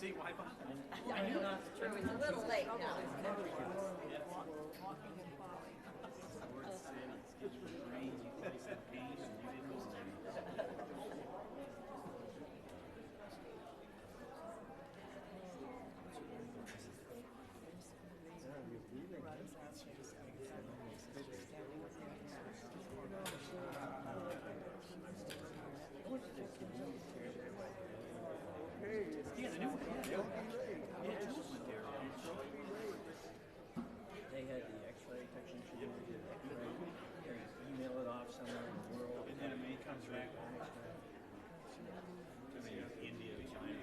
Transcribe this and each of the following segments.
See, why bother? I knew not to turn. It's a little late now. Yeah, the new one. Yeah, Jules went there. They had the X-ray technician who did X-ray. They email it off somewhere in the world. And then it may comes back to India or China.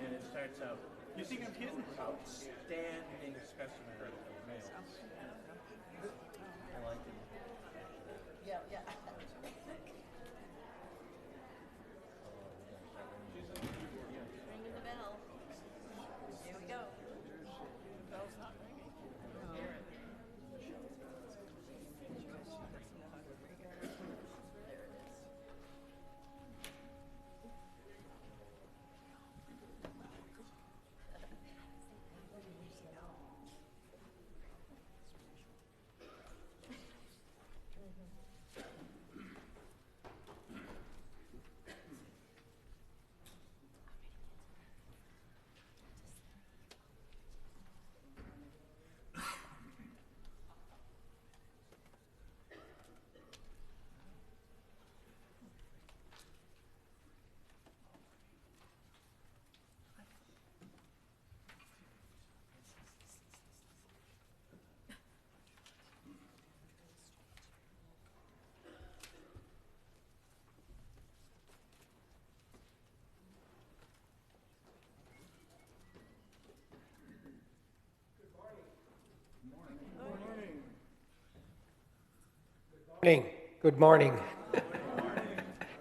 And it starts out You think I'm kidding? outstanding specimen of males. I like it. Yeah. Ringing the bell. Here we go. Bell's not ringing. There it is. Good morning.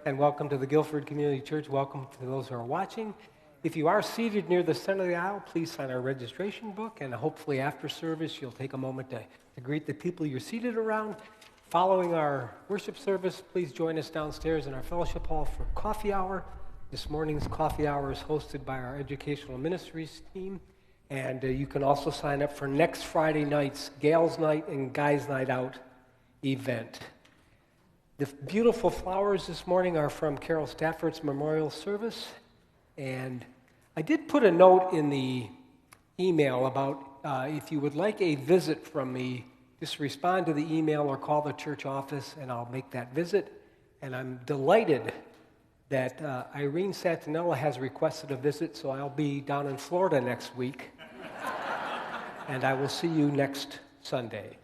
And welcome to the Guilford Community Church. Welcome to those who are watching. If you are seated near the center of the aisle, please sign our registration book, and hopefully after service you'll take a moment to greet the people you're seated around. Following our worship service, please join us downstairs in our fellowship hall for coffee hour. This morning's coffee hour is hosted by our educational ministries team, and you can also sign up for next Friday night's Gals Night and Guys Night Out event. The beautiful flowers this morning are from Carol Stafford's memorial service, and I did put a note in the email about if you would like a visit from me, just respond to the email or call the church office and I'll make that visit. And I'm delighted that Irene Santinella has requested a visit, so I'll be down in Florida next week, and I will see you next Sunday.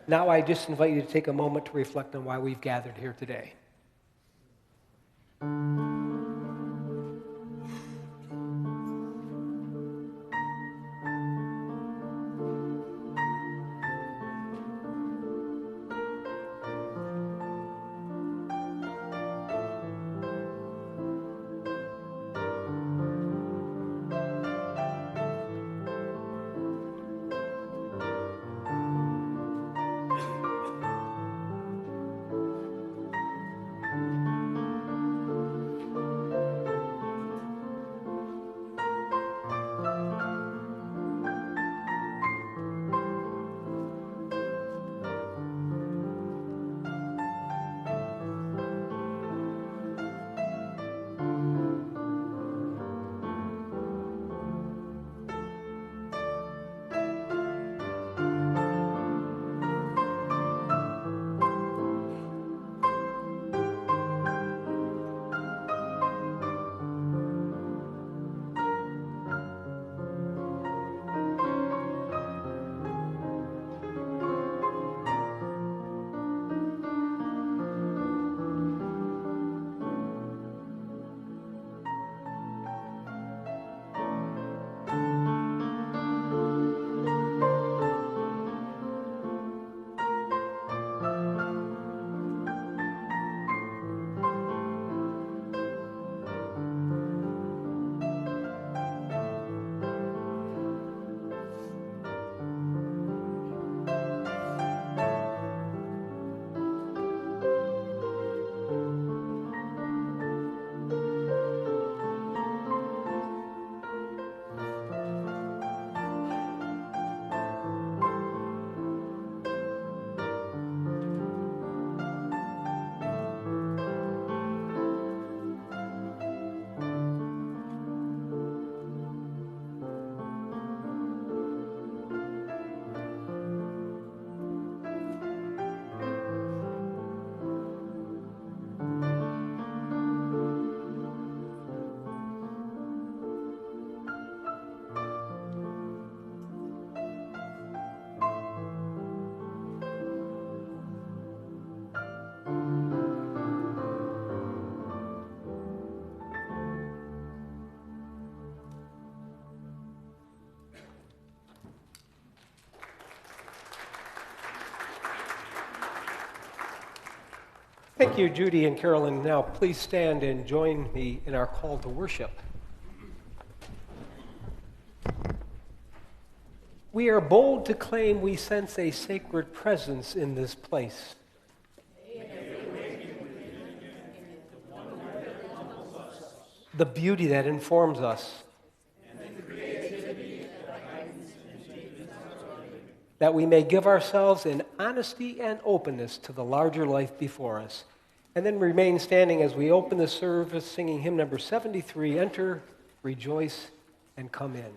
Now I just invite you to take a moment to reflect on why we've gathered here today. Thank you, Judy and Carolyn. Now, please stand and join me in our call to worship. We are bold to claim we sense a sacred presence in this place. The beauty that informs us. That we may give ourselves in honesty and openness to the larger life before us. And then remain standing as we open the service singing hymn number 73, Enter, Rejoice, and Come In.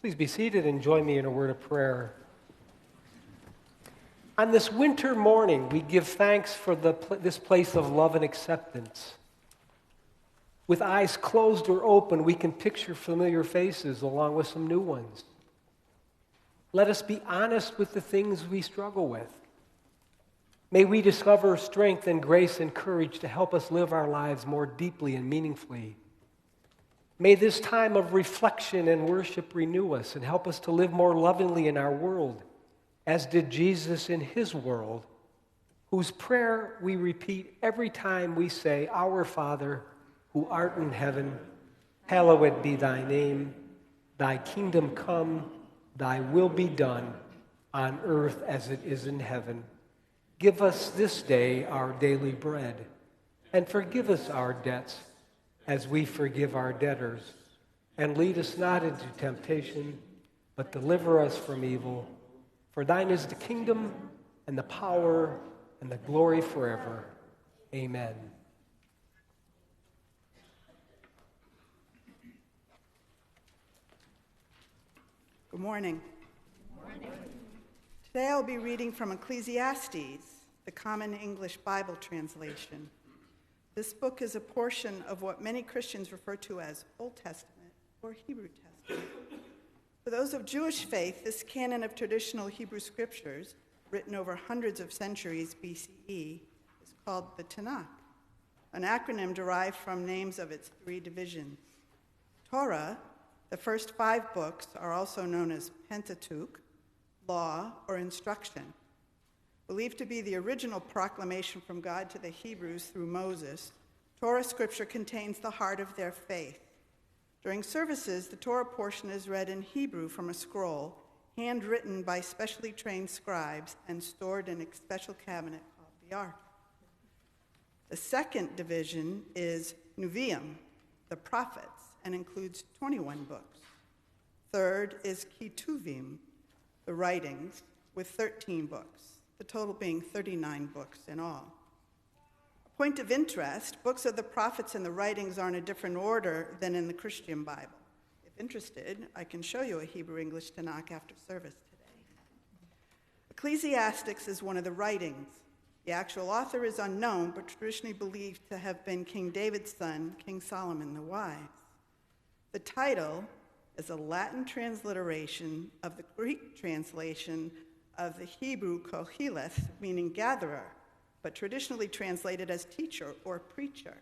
Please be seated and join me in a word of prayer. On this winter morning, we give thanks for this place of love and acceptance. With eyes closed or open, we can picture familiar faces along with some new ones. Let us be honest with the things we struggle with. May we discover strength and grace and courage to help us live our lives more deeply and meaningfully. May this time of reflection and worship renew us and help us to live more lovingly in our world, as did Jesus in his world, whose prayer we repeat every time we say, Our Father, who art in heaven, hallowed be thy name. Thy kingdom come, thy will be done, on earth as it is in heaven. Give us this day our daily bread, and forgive us our debts, as we forgive our debtors. And lead us not into temptation, but deliver us from evil. For thine is the kingdom, and the power, and the glory forever. Amen. Good morning. Today I'll be reading from Ecclesiastes, the Common English Bible translation. This book is a portion of what many Christians refer to as Old Testament or Hebrew Testament. For those of Jewish faith, this canon of traditional Hebrew scriptures, written over hundreds of centuries BCE, is called the Tanakh, an acronym derived from names of its three divisions. Torah, the first 5 books, are also known as Pentateuch, law or instruction. Believed to be the original proclamation from God to the Hebrews through Moses, Torah scripture contains the heart of their faith. During services, the Torah portion is read in Hebrew from a scroll, handwritten by specially trained scribes and stored in a special cabinet called the Ark. The second division is Nevi'im, the prophets, and includes 21 books. Third is Ketuvim, the writings, with 13 books, the total being 39 books in all. A point of interest, books of the prophets and the writings are in a different order than in the Christian Bible. If interested, I can show you a Hebrew English Tanakh after service today. Ecclesiastes is one of the writings. The actual author is unknown, but traditionally believed to have been King David's son, King Solomon the Wise. The title is a Latin transliteration of the Greek translation of the Hebrew Koheleth, meaning gatherer, but traditionally translated as teacher or preacher,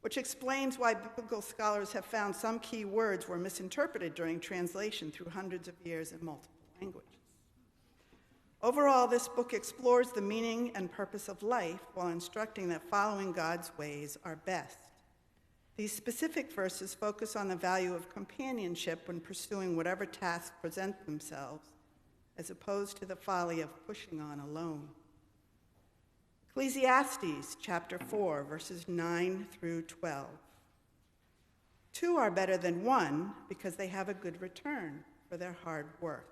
which explains why biblical scholars have found some key words were misinterpreted during translation through hundreds of years in multiple languages. Overall, this book explores the meaning and purpose of life while instructing that following God's ways are best. These specific verses focus on the value of companionship when pursuing whatever tasks present themselves, as opposed to the folly of pushing on alone. Ecclesiastes chapter 4, verses 9 through 12. Two are better than one because they have a good return for their hard work.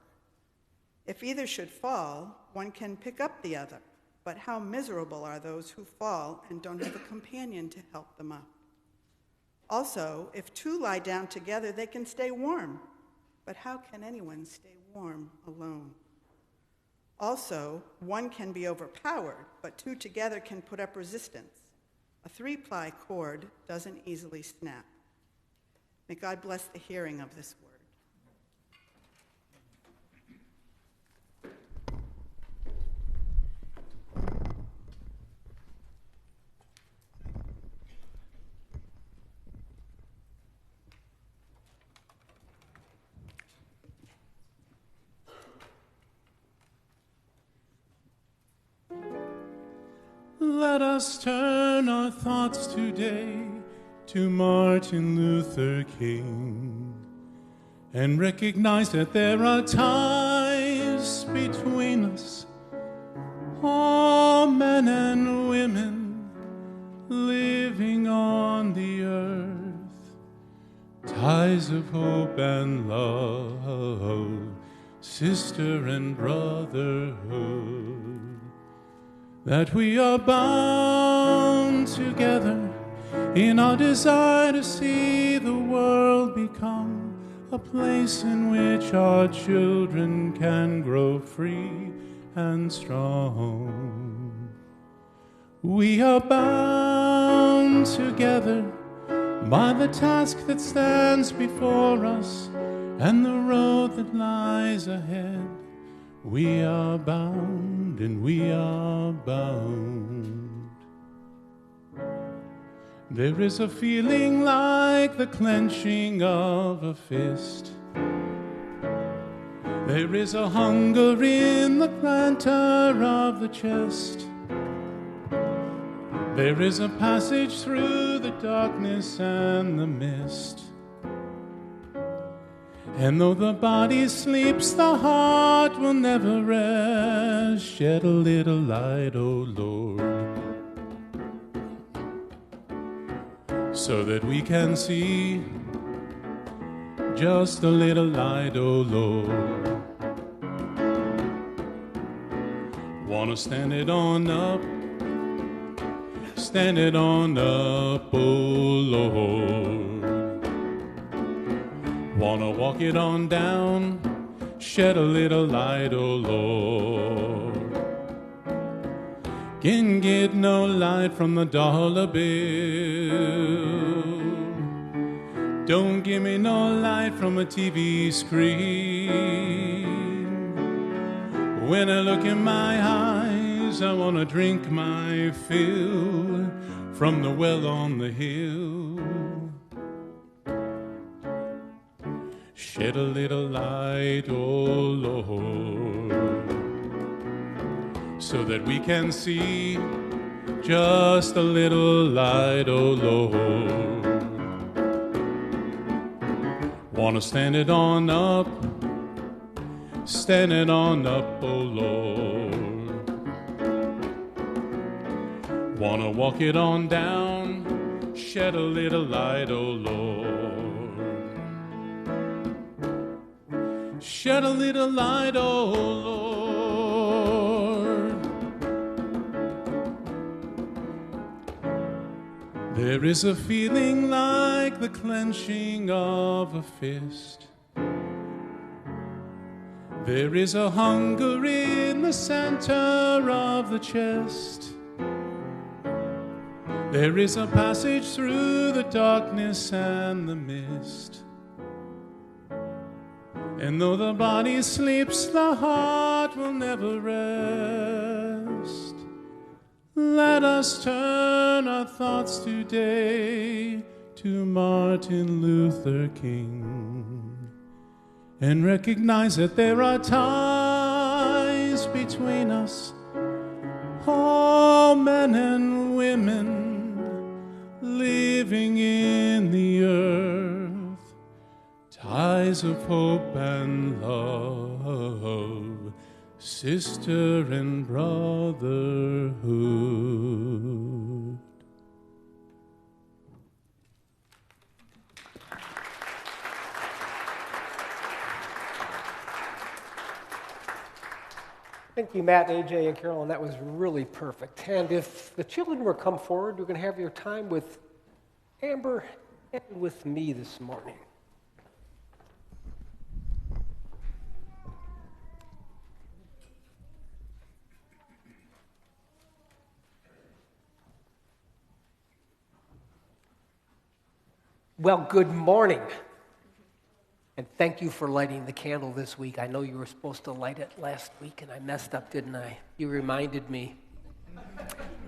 If either should fall, one can pick up the other, but how miserable are those who fall and don't have a companion to help them up. Also, if two lie down together, they can stay warm, but how can anyone stay warm alone? Also, one can be overpowered, but two together can put up resistance. A 3-ply cord doesn't easily snap. May God bless the hearing of this word. Let us turn our thoughts today to Martin Luther King and recognize that there are ties between us, all men and women living on the earth, ties of hope and love, sister and brotherhood. That we are bound together in our desire to see the world become a place in which our children can grow free and strong. We are bound together by the task that stands before us and the road that lies ahead. We are bound and we are bound. There is a feeling like the clenching of a fist. There is a hunger in the planter of the chest. There is a passage through the darkness and the mist. And though the body sleeps, the heart will never rest. Shed a little light, O Lord, so that we can see. Just a little light, O Lord. Wanna stand it on up, stand it on up, O Lord. Wanna walk it on down, shed a little light, oh Lord. Can get no light from the dollar bill. Don't give me no light from a TV screen. When I look in my eyes, I wanna drink my fill from the well on the hill. Shed a little light, oh Lord, so that we can see. Just a little light, oh Lord. Wanna stand it on up, stand it on up, oh Lord. Wanna walk it on down, shed a little light, oh Lord. Shed a little light, oh Lord. There is a feeling like the clenching of a fist. There is a hunger in the center of the chest. There is a passage through the darkness and the mist. And though the body sleeps, the heart will never rest. Let us turn our thoughts today to Martin Luther King and recognize that there are ties between us, all men and women living in the earth, ties of hope and love, sister and brotherhood. Thank you, Matt, AJ, and Carolyn. That was really perfect. And if the children will come forward, we're going to have your time with Amber and with me this morning. Well, good morning. And thank you for lighting the candle this week. I know you were supposed to light it last week, and I messed up, didn't I? You reminded me.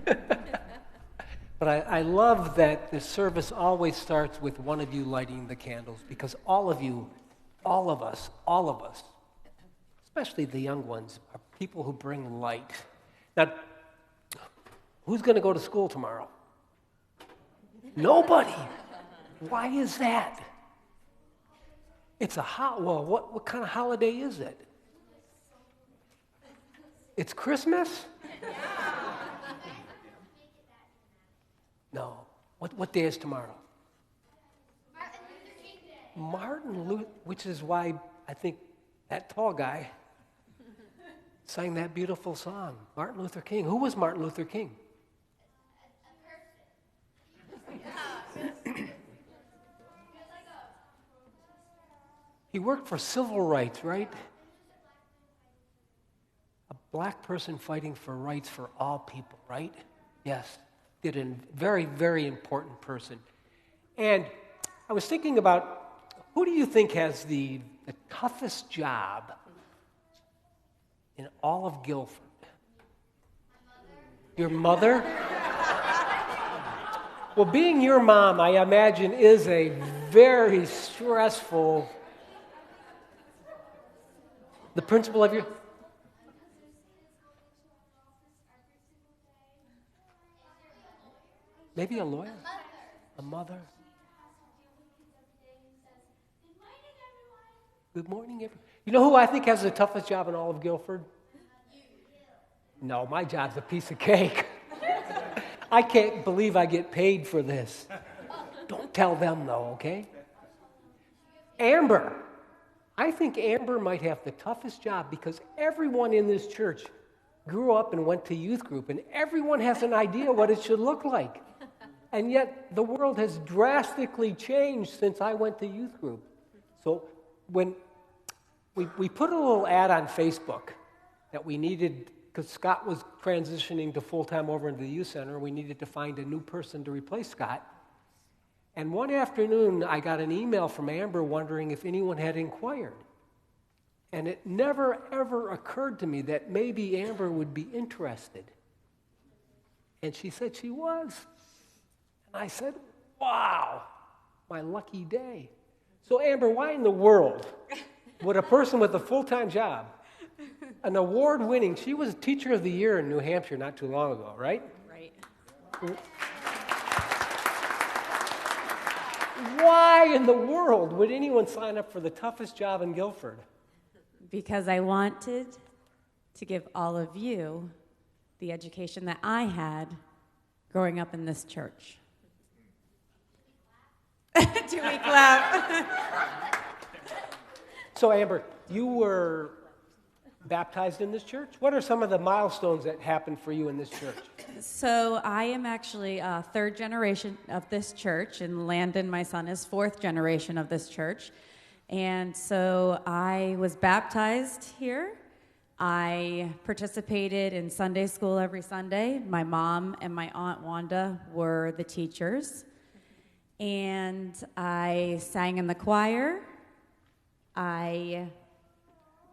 But I love that the service always starts with one of you lighting the candles, because all of you, all of us, especially the young ones, are people who bring light. Now, who's going to go to school tomorrow? Nobody. Why is that? It's well, what kind of holiday is it? It's Christmas? No. What day is tomorrow? Martin Luther, which is why I think that tall guy sang that beautiful song, Martin Luther King. Who was Martin Luther King? He worked for civil rights, right? A black person fighting for rights for all people, right? Yes. Did a very, very important person. And I was thinking about, who do you think has the toughest job in all of Guilford? Your mother? Well, being your mom, I imagine, is a very stressful. The principal of your... Maybe a lawyer? A mother? Good morning, everyone. You know who I think has the toughest job in all of Guilford? No, my job's a piece of cake. I can't believe I get paid for this. Don't tell them, though, okay? Amber. I think Amber might have the toughest job because everyone in this church grew up and went to youth group, and everyone has an idea what it should look like. And yet the world has drastically changed since I went to youth group. So when we put a little ad on Facebook that we needed, because Scott was transitioning to full-time over into the youth center, we needed to find a new person to replace Scott. And one afternoon, I got an email from Amber wondering if anyone had inquired. And it never, ever occurred to me that maybe Amber would be interested. And she said she was. And I said, wow, my lucky day. So Amber, why in the world would a person with a full-time job, an award-winning, she was Teacher of the Year in New Hampshire not too long ago, right? Right. Why in the world would anyone sign up for the toughest job in Guilford? Because I wanted to give all of you the education that I had growing up in this church. Do we clap? So, Amber, you were baptized in this church? What are some of the milestones that happened for you in this church? So I am actually a third generation of this church, and Landon, my son, is fourth generation of this church. And so I was baptized here. I participated in Sunday school every Sunday. My mom and my Aunt Wanda were the teachers. And I sang in the choir. I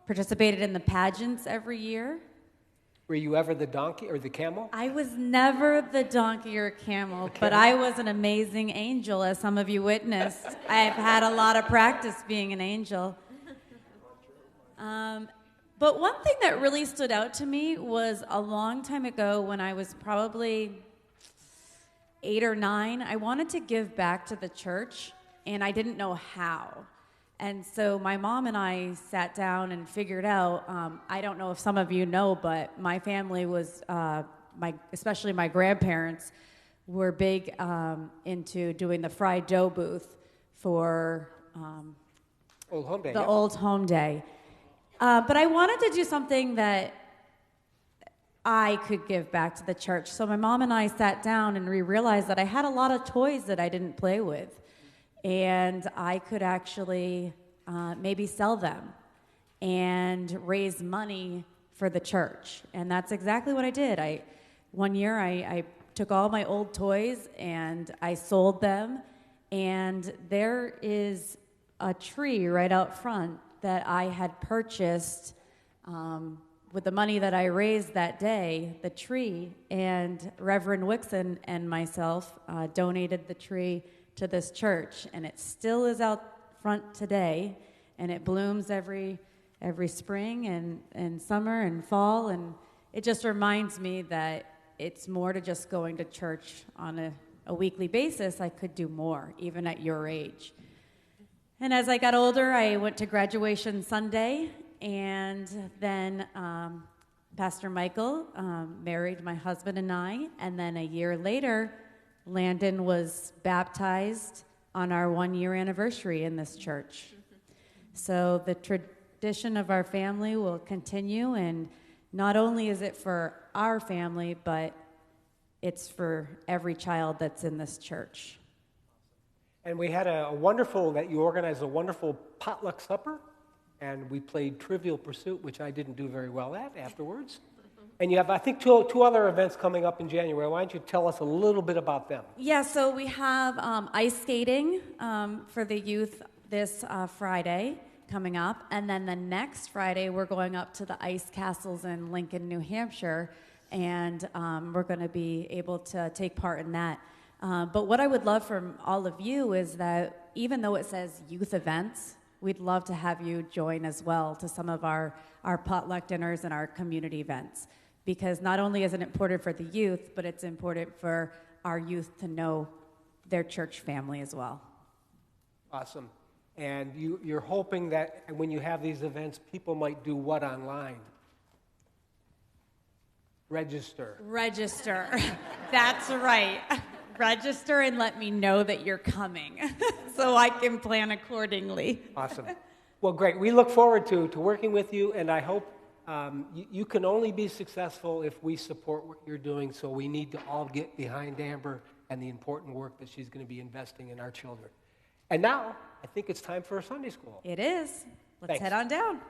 participated in the pageants every year. Were you ever the donkey or the camel? I was never the donkey or camel, but I was an amazing angel, as some of you witnessed. I've had a lot of practice being an angel. But one thing that really stood out to me was a long time ago when I was probably 8 or 9, I wanted to give back to the church, and I didn't know how. And so my mom and I sat down and figured out, I don't know if some of you know, but my family was, especially my grandparents, were big into doing the fried dough booth for Old Home Day. the yeah. Old Home Day. But I wanted to do something that I could give back to the church. So my mom and I sat down and we realized that I had a lot of toys that I didn't play with. And I could actually maybe sell them and raise money for the church. And that's exactly what I did. One year I took all my old toys and I sold them. And there is a tree right out front that I had purchased with the money that I raised that day, the tree. And Reverend Wixon and myself donated the tree to this church, and it still is out front today, and it blooms every spring and summer and fall, and it just reminds me that it's more to just going to church on a weekly basis. I could do more, even at your age. And as I got older, I went to graduation Sunday, and then Pastor Michael married my husband and I, and then a year later, Landon was baptized on our 1-year anniversary in this church. So the tradition of our family will continue, and not only is it for our family, but it's for every child that's in this church. And we had you organized a wonderful potluck supper, and we played Trivial Pursuit, which I didn't do very well at afterwards. And you have, I think, two other events coming up in January. Why don't you tell us a little bit about them? Yeah, so we have ice skating for the youth this Friday coming up. And then the next Friday, we're going up to the ice castles in Lincoln, New Hampshire. And we're going to be able to take part in that. But what I would love from all of you is that even though it says youth events, we'd love to have you join as well to some of our potluck dinners and our community events. Because not only is it important for the youth, but it's important for our youth to know their church family as well. Awesome. And you're hoping that when you have these events, people might do what online? Register. That's right. Register and let me know that you're coming so I can plan accordingly. Awesome. Well, great. We look forward to working with you, and I hope you can only be successful if we support what you're doing, so we need to all get behind Amber and the important work that she's going to be investing in our children. And now, I think it's time for a Sunday school. It is. Let's Thanks. head on down.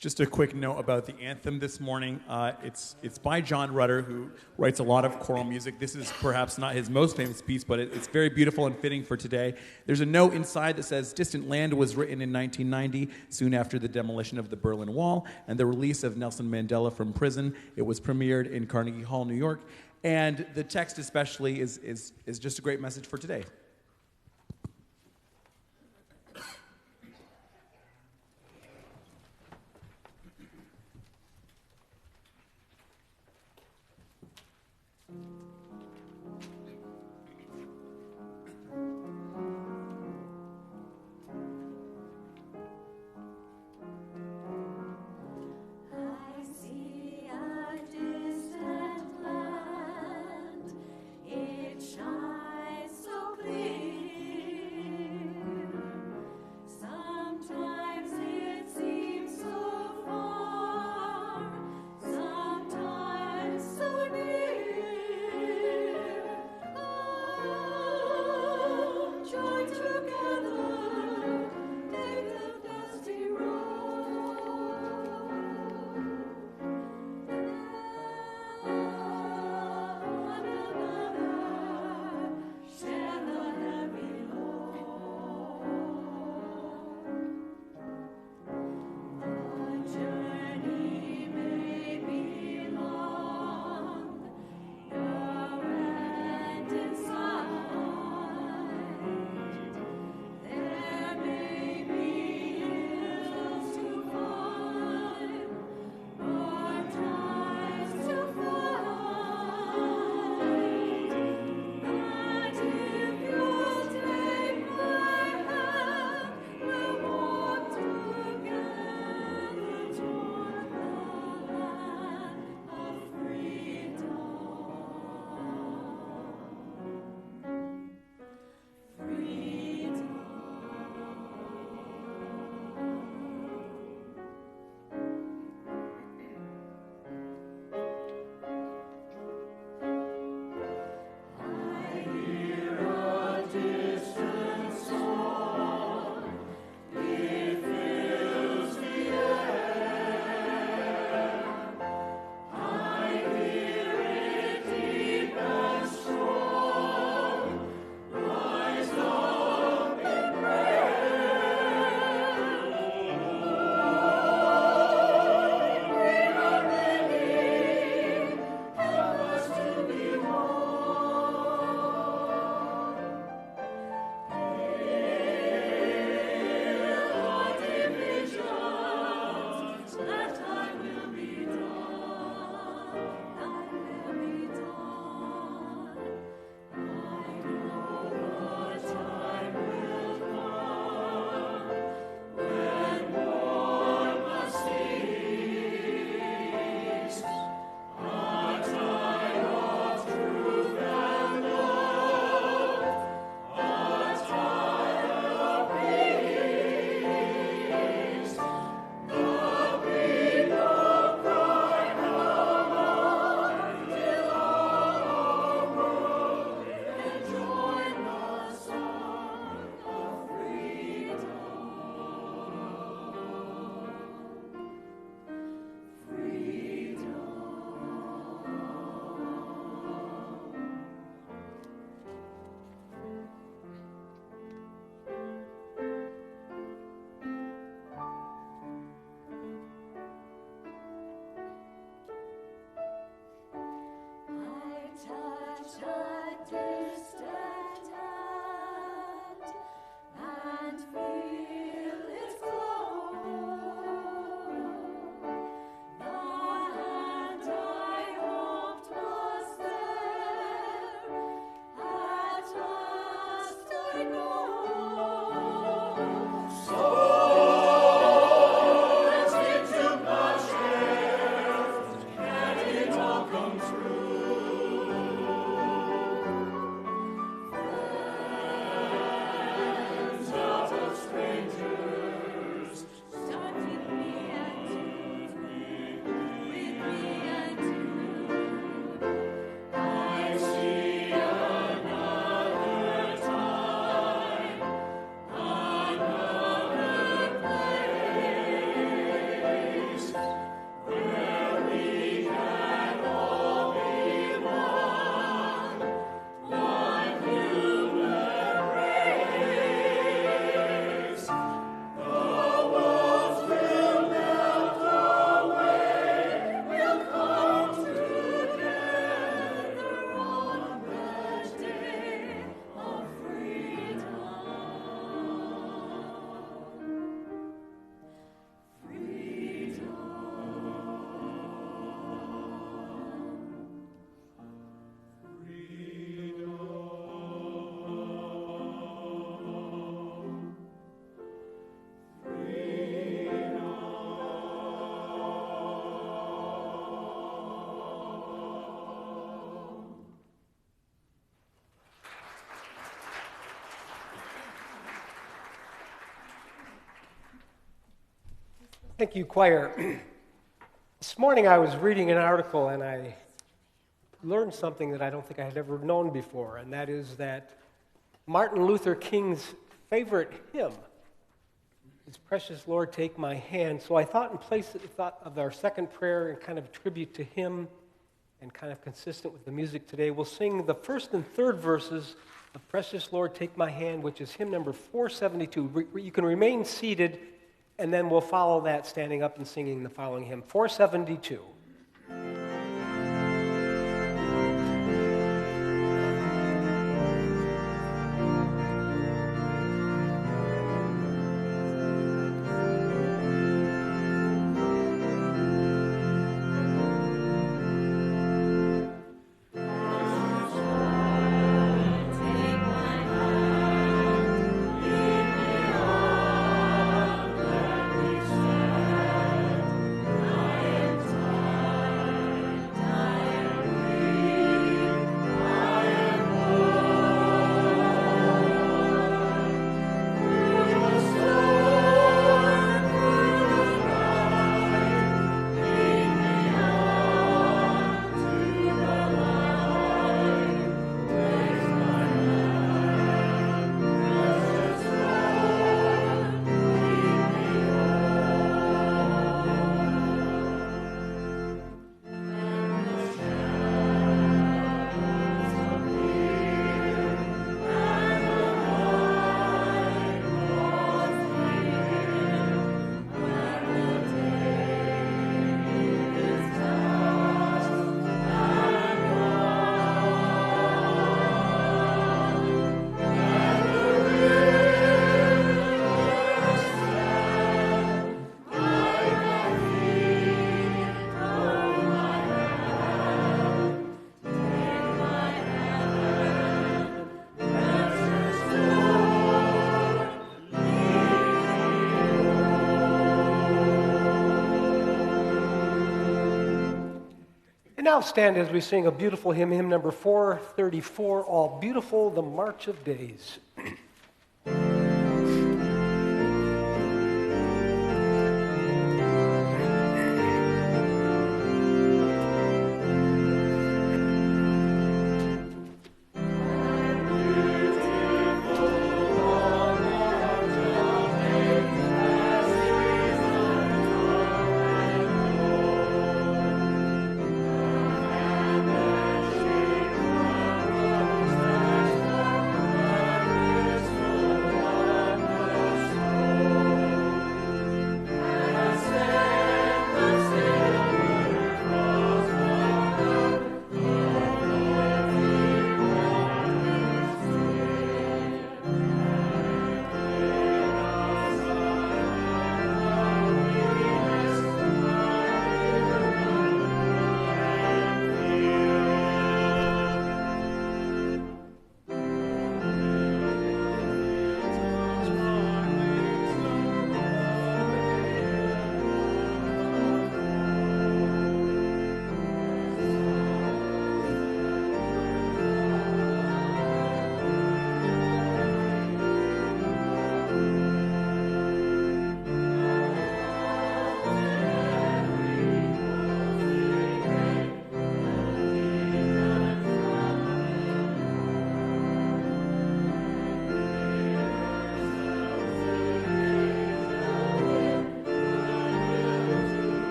Just a quick note about the anthem this morning. It's by John Rutter, who writes a lot of choral music. This is perhaps not his most famous piece, but it's very beautiful and fitting for today. There's a note inside that says, "Distant Land" was written in 1990, soon after the demolition of the Berlin Wall and the release of Nelson Mandela from prison. It was premiered in Carnegie Hall, New York. And the text especially is just a great message for today. I see a distant land, it shines so clear. Thank you, choir. This morning I was reading an article and I learned something that I don't think I had ever known before, and that is that Martin Luther King's favorite hymn is Precious Lord, Take My Hand. So I thought of our second prayer and kind of tribute to him and kind of consistent with the music today, we'll sing the first and third verses of Precious Lord, Take My Hand, which is hymn number 472. You can remain seated, and then we'll follow that standing up and singing the following hymn, 472. Now stand as we sing a beautiful hymn, hymn number 434, All Beautiful, the March of Days. Thank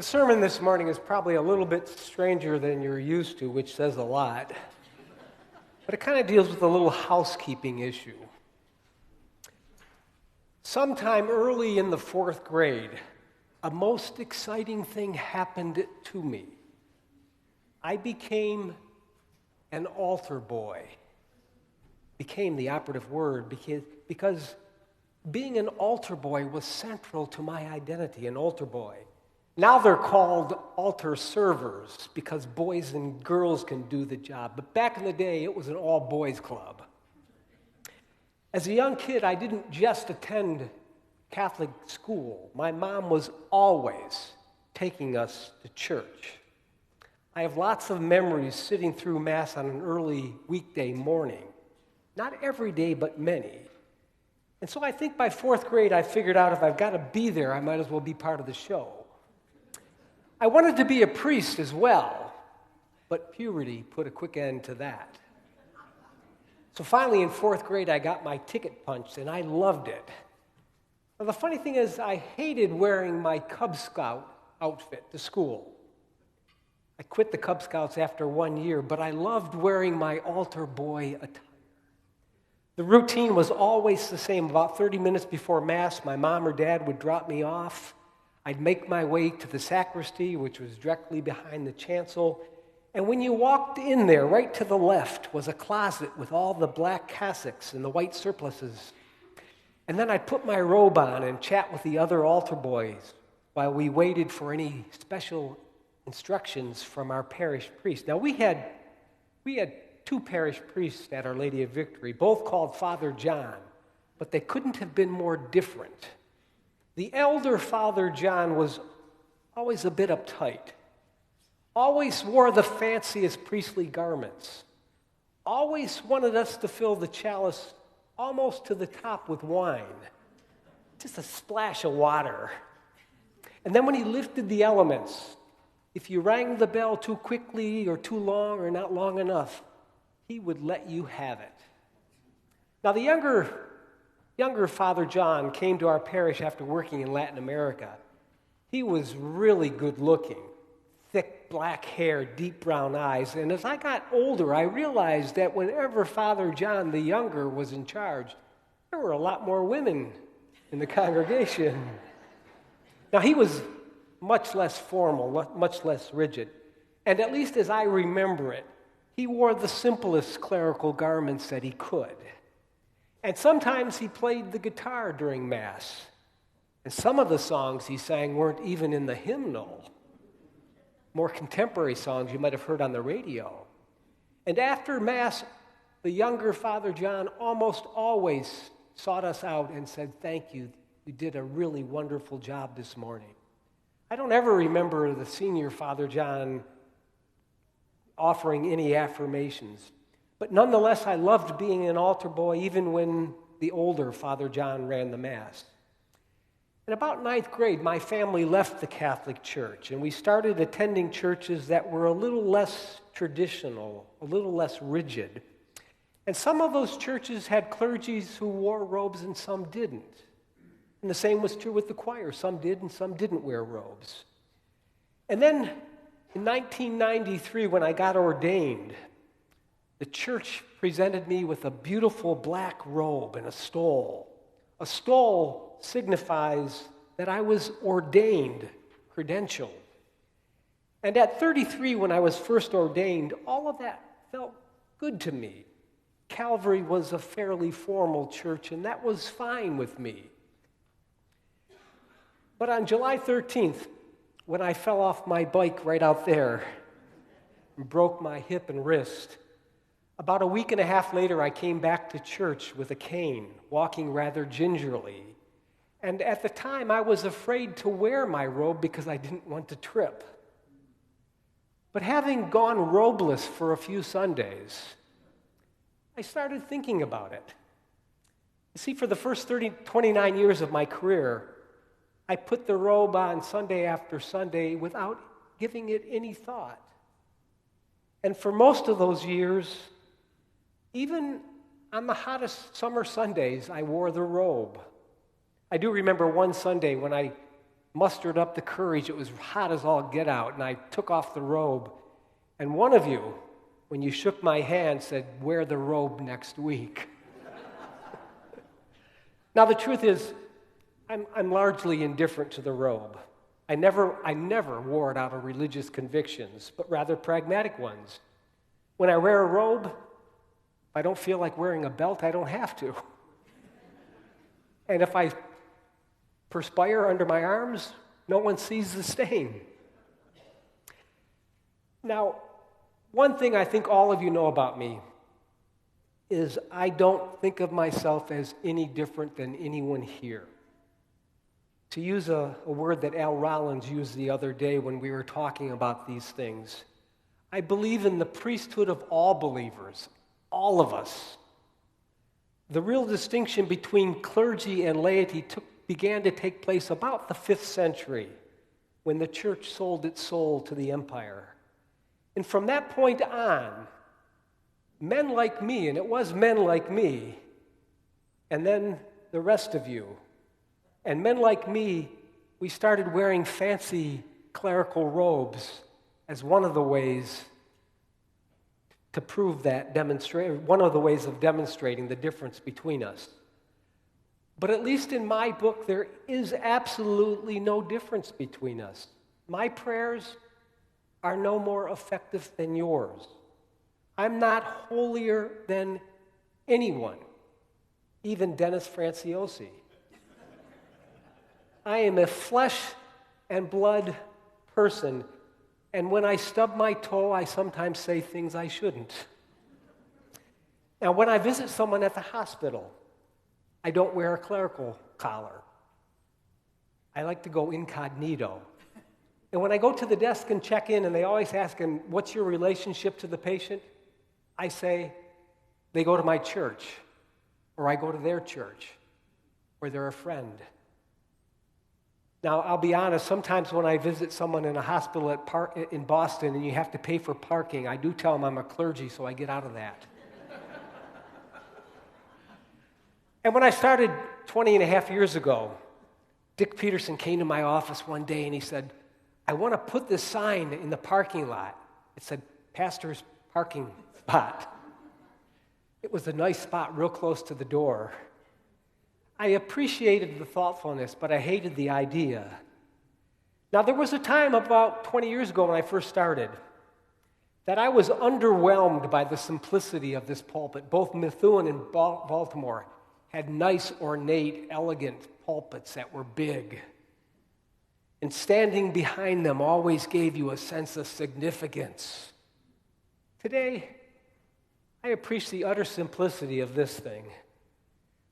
The sermon this morning is probably a little bit stranger than you're used to, which says a lot. But it kind of deals with a little housekeeping issue. Sometime early in the 4th grade, a most exciting thing happened to me. I became an altar boy. Became the operative word because being an altar boy was central to my identity, an altar boy. Now they're called altar servers because boys and girls can do the job. But back in the day, it was an all-boys club. As a young kid, I didn't just attend Catholic school. My mom was always taking us to church. I have lots of memories sitting through Mass on an early weekday morning. Not every day, but many. And so I think by 4th grade, I figured out if I've got to be there, I might as well be part of the show. I wanted to be a priest as well, but puberty put a quick end to that. So finally, in 4th grade, I got my ticket punched, and I loved it. Now, the funny thing is, I hated wearing my Cub Scout outfit to school. I quit the Cub Scouts after 1 year, but I loved wearing my altar boy attire. The routine was always the same. About 30 minutes before Mass, my mom or dad would drop me off. I'd make my way to the sacristy, which was directly behind the chancel. And when you walked in there, right to the left was a closet with all the black cassocks and the white surplices. And then I'd put my robe on and chat with the other altar boys while we waited for any special instructions from our parish priest. Now, we had 2 parish priests at Our Lady of Victory, both called Father John, but they couldn't have been more different. The elder Father John was always a bit uptight, always wore the fanciest priestly garments, always wanted us to fill the chalice almost to the top with wine, just a splash of water. And then when he lifted the elements, if you rang the bell too quickly or too long or not long enough, he would let you have it. Now, the younger Father John came to our parish after working in Latin America. He was really good looking, thick black hair, deep brown eyes. And as I got older, I realized that whenever Father John the younger was in charge, there were a lot more women in the congregation. Now, he was much less formal, much less rigid. And at least as I remember it, he wore the simplest clerical garments that he could. And sometimes he played the guitar during Mass. And some of the songs he sang weren't even in the hymnal. More contemporary songs you might have heard on the radio. And after Mass, the younger Father John almost always sought us out and said, "Thank you. You did a really wonderful job this morning." I don't ever remember the senior Father John offering any affirmations. But nonetheless, I loved being an altar boy even when the older Father John ran the Mass. In about 9th grade, my family left the Catholic Church, and we started attending churches that were a little less traditional, a little less rigid. And some of those churches had clergies who wore robes and some didn't. And the same was true with the choir. Some did and some didn't wear robes. And then in 1993, when I got ordained, the church presented me with a beautiful black robe and a stole. A stole signifies that I was ordained, credentialed. And at 33, when I was first ordained, all of that felt good to me. Calvary was a fairly formal church, and that was fine with me. But on July 13th, when I fell off my bike right out there and broke my hip and wrist, about a week and a half later, I came back to church with a cane, walking rather gingerly. And at the time, I was afraid to wear my robe because I didn't want to trip. But having gone robeless for a few Sundays, I started thinking about it. You see, for the first 29 years of my career, I put the robe on Sunday after Sunday without giving it any thought. And for most of those years, even on the hottest summer Sundays, I wore the robe. I do remember one Sunday when I mustered up the courage. It was hot as all get out, and I took off the robe. And one of you, when you shook my hand, said, "Wear the robe next week." Now, the truth is, I'm largely indifferent to the robe. I never wore it out of religious convictions, but rather pragmatic ones. When I wear a robe, if I don't feel like wearing a belt, I don't have to. And if I perspire under my arms, no one sees the stain. Now, one thing I think all of you know about me is I don't think of myself as any different than anyone here. To use a word that Al Rollins used the other day when we were talking about these things, I believe in the priesthood of all believers, all of us. The real distinction between clergy and laity began to take place about the 5th century when the church sold its soul to the empire. And from that point on, men like me, and it was men like me, and then the rest of you, and men like me, we started wearing fancy clerical robes as one of the ways to prove that, one of the ways of demonstrating the difference between us. But at least in my book, there is absolutely no difference between us. My prayers are no more effective than yours. I'm not holier than anyone, even Dennis Franciosi. I am a flesh and blood person, and when I stub my toe, I sometimes say things I shouldn't. Now, when I visit someone at the hospital, I don't wear a clerical collar. I like to go incognito. And when I go to the desk and check in, and they always ask, "What's your relationship to the patient?" I say, "They go to my church," or "I go to their church," or "They're a friend." Now, I'll be honest, sometimes when I visit someone in a hospital in Boston and you have to pay for parking, I do tell them I'm a clergy, so I get out of that. And when I started 20 and a half years ago, Dick Peterson came to my office one day and he said, "I want to put this sign in the parking lot." It said, "Pastor's parking spot." It was a nice spot real close to the door. I appreciated the thoughtfulness, but I hated the idea. Now, there was a time about 20 years ago when I first started that I was underwhelmed by the simplicity of this pulpit. Both Methuen and Baltimore had nice, ornate, elegant pulpits that were big. And standing behind them always gave you a sense of significance. Today, I appreciate the utter simplicity of this thing.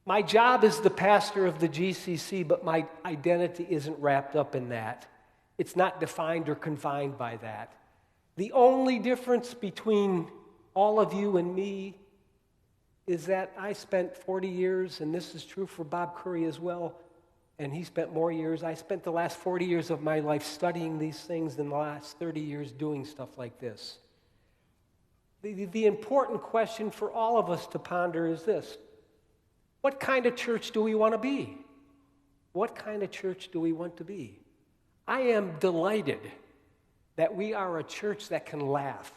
My job is the pastor of the GCC, but my identity isn't wrapped up in that. It's not defined or confined by that. The only difference between all of you and me is that I spent 40 years, and this is true for Bob Curry as well, and he spent more years. I spent the last 40 years of my life studying these things and the last 30 years doing stuff like this. The important question for all of us to ponder is this: what kind of church do we want to be? What kind of church do we want to be? I am delighted that we are a church that can laugh,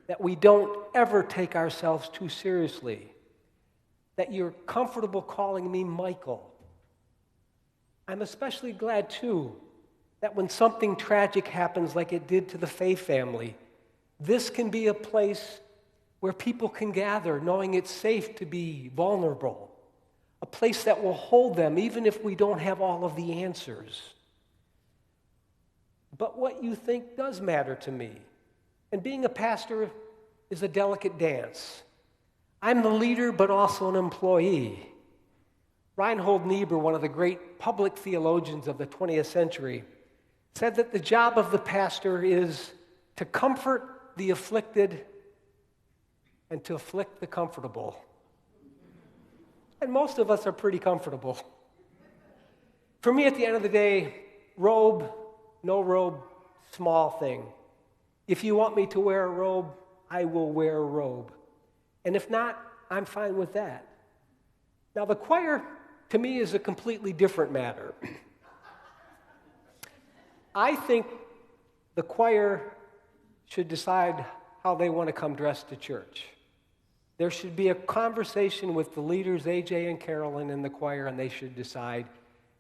that we don't ever take ourselves too seriously, that you're comfortable calling me Michael. I'm especially glad, too, that when something tragic happens like it did to the Fay family, this can be a place where people can gather knowing it's safe to be vulnerable, a place that will hold them even if we don't have all of the answers. But what you think does matter to me. And being a pastor is a delicate dance. I'm the leader, but also an employee. Reinhold Niebuhr, one of the great public theologians of the 20th century, said that the job of the pastor is to comfort the afflicted and to afflict the comfortable. And most of us are pretty comfortable. For me, at the end of the day, robe, no robe, small thing. If you want me to wear a robe, I will wear a robe. And if not, I'm fine with that. Now, the choir, to me, is a completely different matter. I think the choir should decide how they want to come dressed to church. There should be a conversation with the leaders, AJ and Carolyn, in the choir, and they should decide.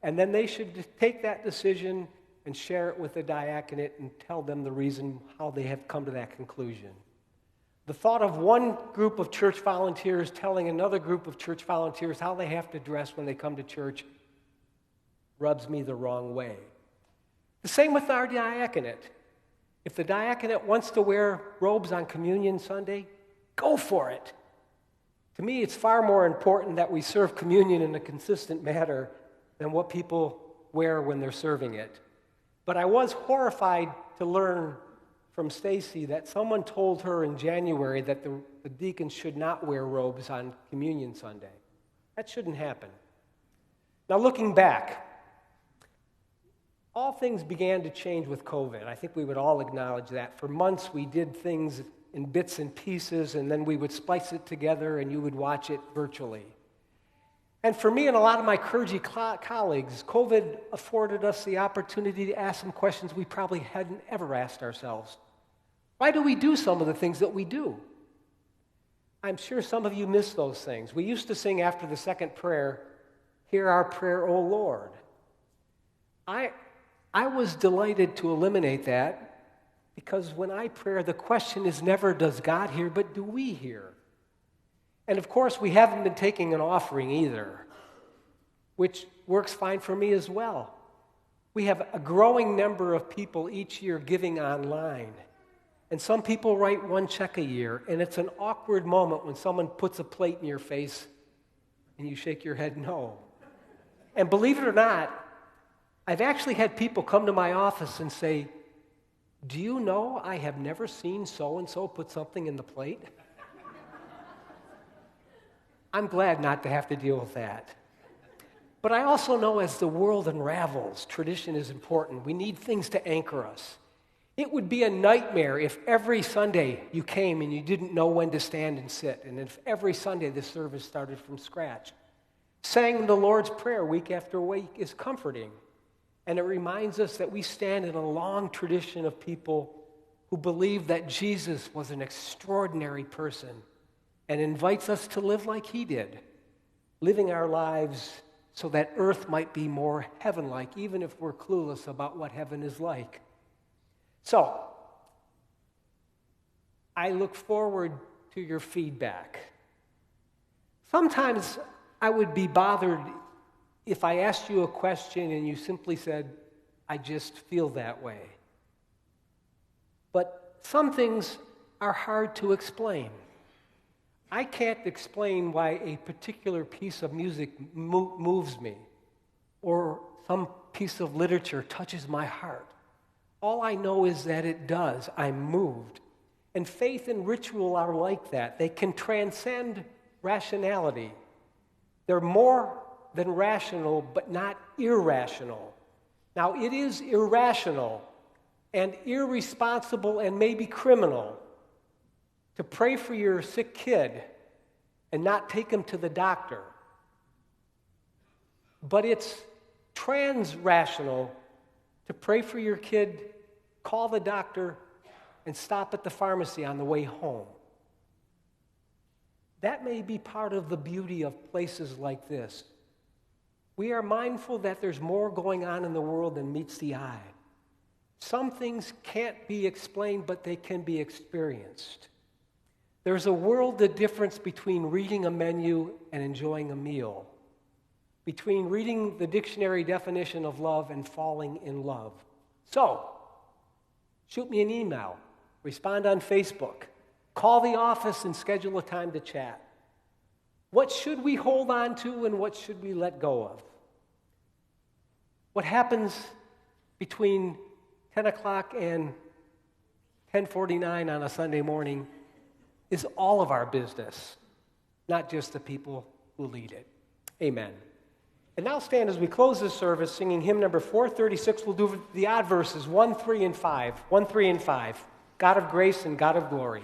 And then they should take that decision and share it with the diaconate and tell them the reason how they have come to that conclusion. The thought of one group of church volunteers telling another group of church volunteers how they have to dress when they come to church rubs me the wrong way. The same with our diaconate. If the diaconate wants to wear robes on Communion Sunday, go for it. To me, it's far more important that we serve communion in a consistent manner than what people wear when they're serving it. But I was horrified to learn from Stacy that someone told her in January that the deacons should not wear robes on Communion Sunday. That shouldn't happen. Now, looking back, all things began to change with COVID. I think we would all acknowledge that. For months, we did things in bits and pieces, and then we would splice it together, and you would watch it virtually. And for me and a lot of my clergy colleagues, COVID afforded us the opportunity to ask some questions we probably hadn't ever asked ourselves. Why do we do some of the things that we do? I'm sure some of you miss those things. We used to sing after the second prayer, "Hear our prayer, O Lord." I was delighted to eliminate that because when I pray, the question is never, does God hear, but do we hear? And of course, we haven't been taking an offering either, which works fine for me as well. We have a growing number of people each year giving online. And some people write one check a year, and it's an awkward moment when someone puts a plate in your face and you shake your head no. And believe it or not, I've actually had people come to my office and say, "Do you know I have never seen so-and-so put something in the plate?" I'm glad not to have to deal with that. But I also know as the world unravels, tradition is important. We need things to anchor us. It would be a nightmare if every Sunday you came and you didn't know when to stand and sit, and if every Sunday the service started from scratch. Saying the Lord's Prayer week after week is comforting, and it reminds us that we stand in a long tradition of people who believe that Jesus was an extraordinary person and invites us to live like he did, living our lives so that earth might be more heaven-like, even if we're clueless about what heaven is like. So, I look forward to your feedback. Sometimes I would be bothered if I asked you a question and you simply said, "I just feel that way." But some things are hard to explain. I can't explain why a particular piece of music moves me or some piece of literature touches my heart. All I know is that it does. I'm moved. And faith and ritual are like that. They can transcend rationality. They're more than rational, but not irrational. Now, it is irrational and irresponsible and maybe criminal to pray for your sick kid and not take him to the doctor. But it's trans-rational to pray for your kid, call the doctor, and stop at the pharmacy on the way home. That may be part of the beauty of places like this. We are mindful that there's more going on in the world than meets the eye. Some things can't be explained, but they can be experienced. There's a world of difference between reading a menu and enjoying a meal, between reading the dictionary definition of love and falling in love. So, shoot me an email, respond on Facebook, call the office and schedule a time to chat. What should we hold on to and what should we let go of? What happens between 10 o'clock and 10:49 on a Sunday morning is all of our business, not just the people who lead it. Amen. And now stand as we close this service singing hymn number 436. We'll do the odd verses, 1, 3, and 5. 1, 3, and 5. God of grace and God of glory.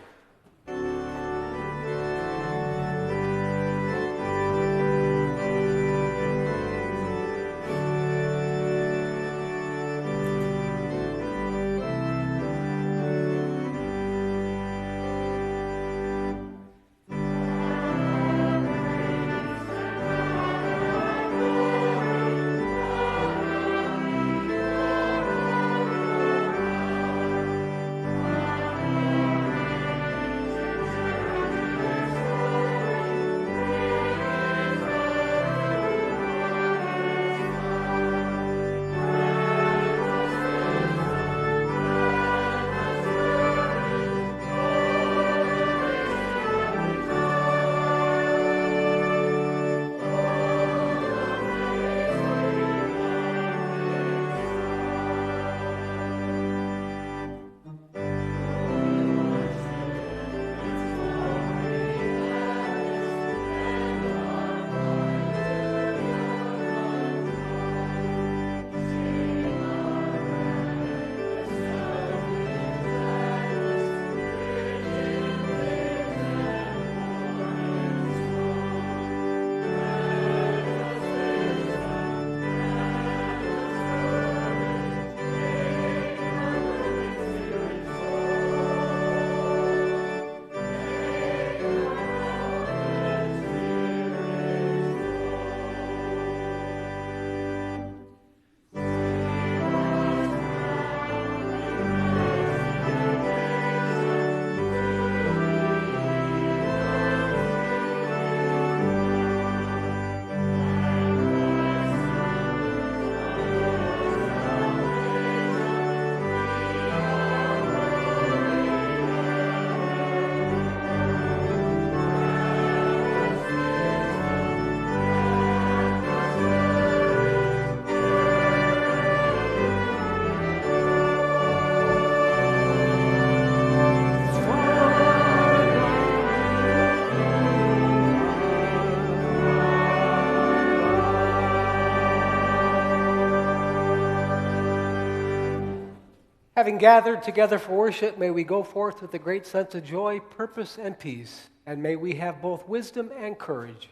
Having gathered together for worship, may we go forth with a great sense of joy, purpose, and peace, and may we have both wisdom and courage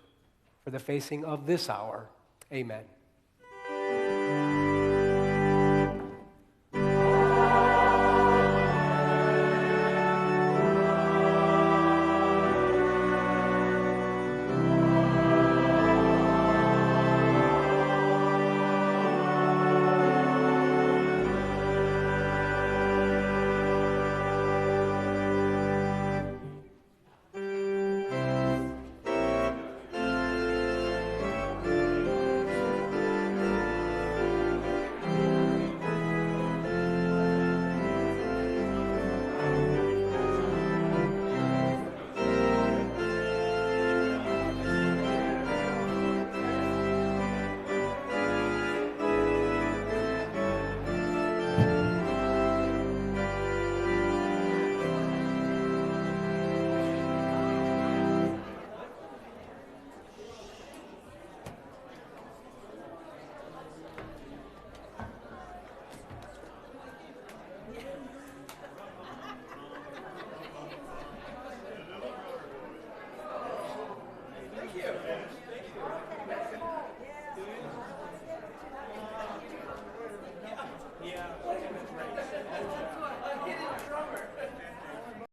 for the facing of this hour. Amen. Thank you.